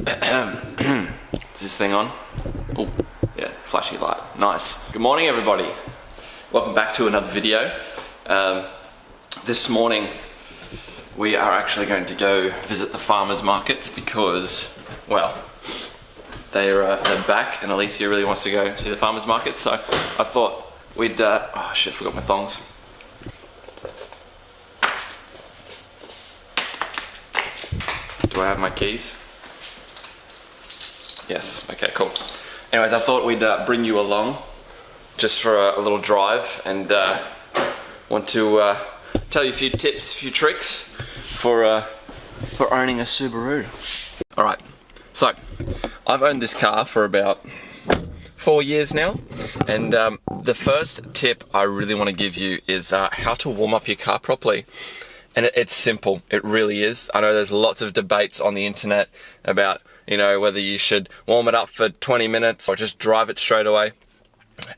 Is this thing on? Oh, yeah, flashy light. Nice. Good morning, everybody. Welcome back to another video. This morning, we are actually going to go visit the farmers markets because, well, they're back, and Alicia really wants to go see the farmers markets. So I thought we'd. Oh shit! Forgot my thongs. Do I have my keys? Yes, okay, cool. Anyways, I thought we'd bring you along just for a little drive and want to tell you a few tips, a few tricks for owning a Subaru. Alright, so I've owned this car for about 4 years now, and the first tip I really want to give you is how to warm up your car properly. And it's simple, it really is. I know there's lots of debates on the internet about, you know, whether you should warm it up for 20 minutes or just drive it straight away.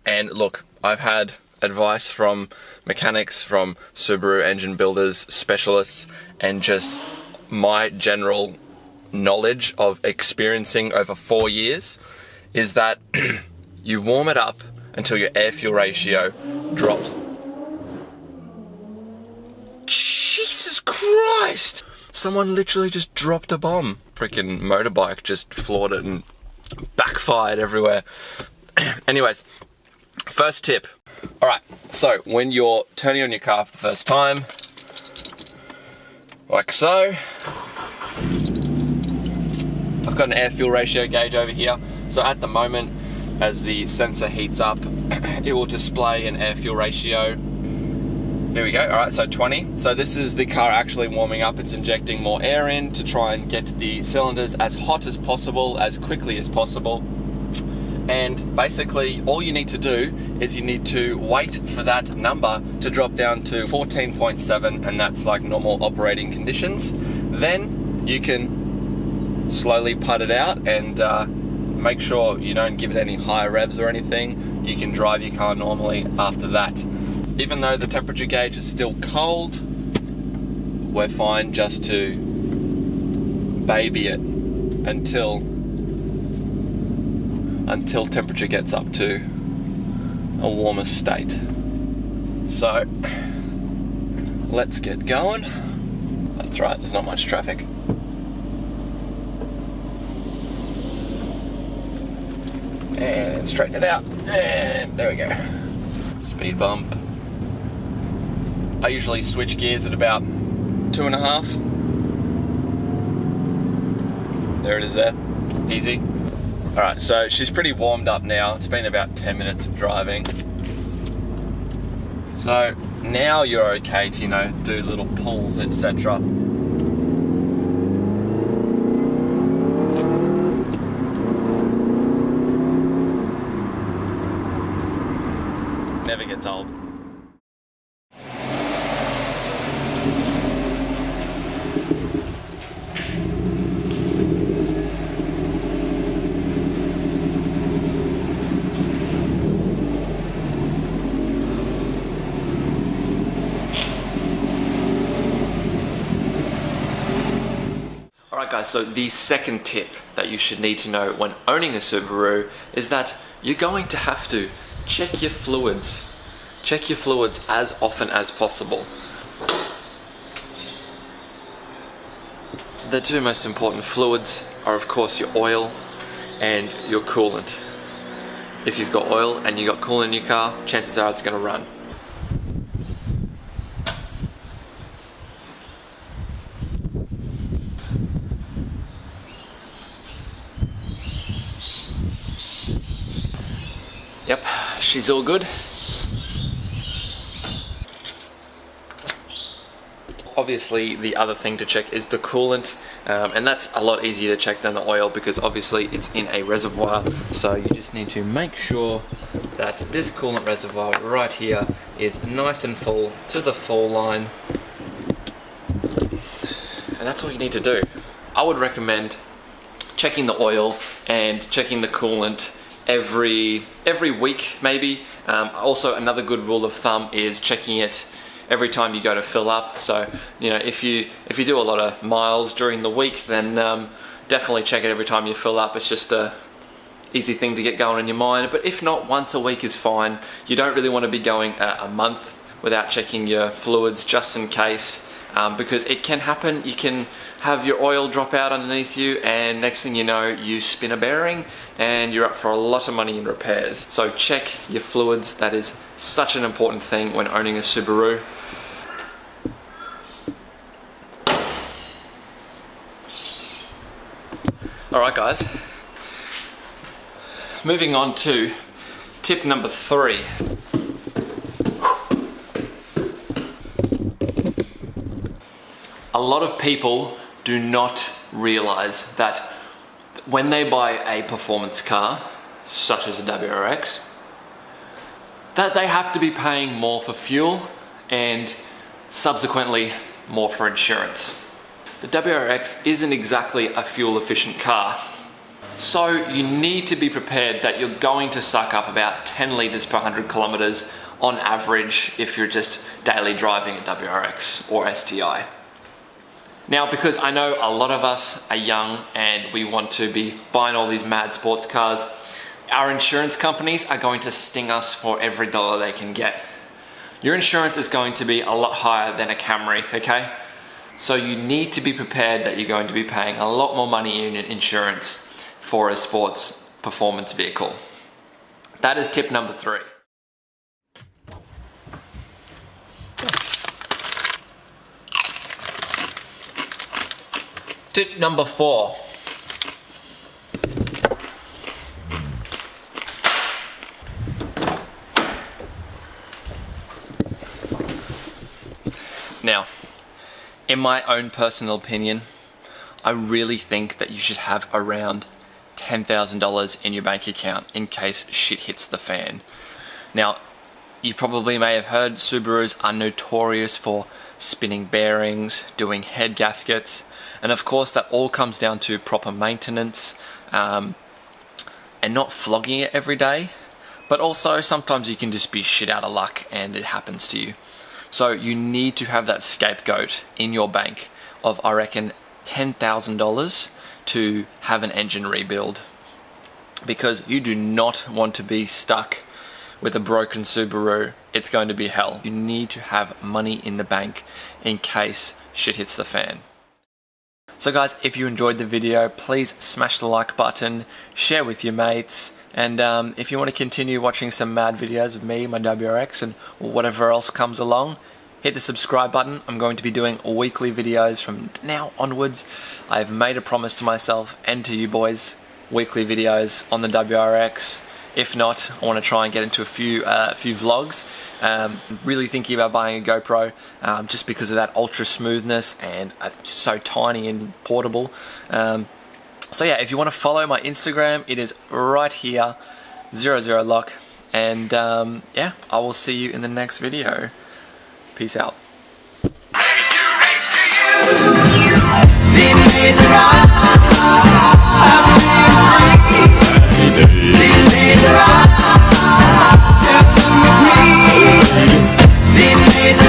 And look, I've had advice from mechanics, from Subaru engine builders, specialists, and just my general knowledge of experiencing over 4 years is that you warm it up until your air-fuel ratio drops. Jesus Christ! Someone literally just dropped a bomb. Freaking motorbike just floored it and backfired everywhere. Anyways, first tip. Alright, so when you're turning on your car for the first time, like so, I've got an air-fuel ratio gauge over here. So at the moment, as the sensor heats up, it will display an air-fuel ratio. Here we go, alright, so 20. So this is the car actually warming up. It's injecting more air in to try and get the cylinders as hot as possible, as quickly as possible. And basically, all you need to do is you need to wait for that number to drop down to 14.7, and that's like normal operating conditions. Then you can slowly put it out and make sure you don't give it any high revs or anything. You can drive your car normally after that. Even though the temperature gauge is still cold, we're fine just to baby it until temperature gets up to a warmer state. So let's get going. That's right, there's not much traffic. And straighten it out, and there we go. Speed bump. I usually switch gears at about 2.5. There it is there, easy. Alright, so she's pretty warmed up now. It's been about 10 minutes of driving. So now you're okay to, you know, do little pulls, etc. Never gets old. Alright guys, so the second tip that you should need to know when owning a Subaru is that you're going to have to check your fluids. Check your fluids as often as possible. The two most important fluids are of course your oil and your coolant. If you've got oil and you've got coolant in your car, chances are it's going to run. Yep, she's all good. Obviously, the other thing to check is the coolant, and that's a lot easier to check than the oil because obviously it's in a reservoir. So you just need to make sure that this coolant reservoir right here is nice and full to the full line. And that's all you need to do. I would recommend checking the oil and checking the coolant every week maybe. Also, another good rule of thumb is checking it every time you go to fill up. So, you know, if you do a lot of miles during the week, then definitely check it every time you fill up. It's just a easy thing to get going in your mind. But if not, once a week is fine. You don't really want to be going a month without checking your fluids, just in case, because it can happen. You can have your oil drop out underneath you, and next thing you know, you spin a bearing and you're up for a lot of money in repairs. So check your fluids. That is such an important thing when owning a Subaru. Alright guys, moving on to tip number 3. A lot of people do not realize that when they buy a performance car, such as a WRX, that they have to be paying more for fuel and subsequently more for insurance. The WRX isn't exactly a fuel efficient car. So you need to be prepared that you're going to suck up about 10 litres per 100 kilometres on average if you're just daily driving a WRX or STI. Now, because I know a lot of us are young and we want to be buying all these mad sports cars, our insurance companies are going to sting us for every dollar they can get. Your insurance is going to be a lot higher than a Camry, okay? So you need to be prepared that you're going to be paying a lot more money in insurance for a sports performance vehicle. That is tip number 3. Tip number 4. Now, in my own personal opinion, I really think that you should have around $10,000 in your bank account in case shit hits the fan. Now, you probably may have heard Subarus are notorious for spinning bearings, doing head gaskets, and of course that all comes down to proper maintenance and not flogging it every day. But also sometimes you can just be shit out of luck and it happens to you. So you need to have that scapegoat in your bank of, I reckon, $10,000 to have an engine rebuild, because you do not want to be stuck with a broken Subaru. It's going to be hell. You need to have money in the bank in case shit hits the fan. So guys, if you enjoyed the video, please smash the like button, share with your mates, and if you want to continue watching some mad videos of me, my WRX, and whatever else comes along, hit the subscribe button. I'm going to be doing weekly videos from now onwards. I've made a promise to myself and to you boys, weekly videos on the WRX. If not, I want to try and get into a few vlogs. Really thinking about buying a GoPro just because of that ultra smoothness, and it's so tiny and portable. So yeah, if you want to follow my Instagram, it is right here, 00lock. And yeah, I will see you in the next video. Peace out. Ready to race to you.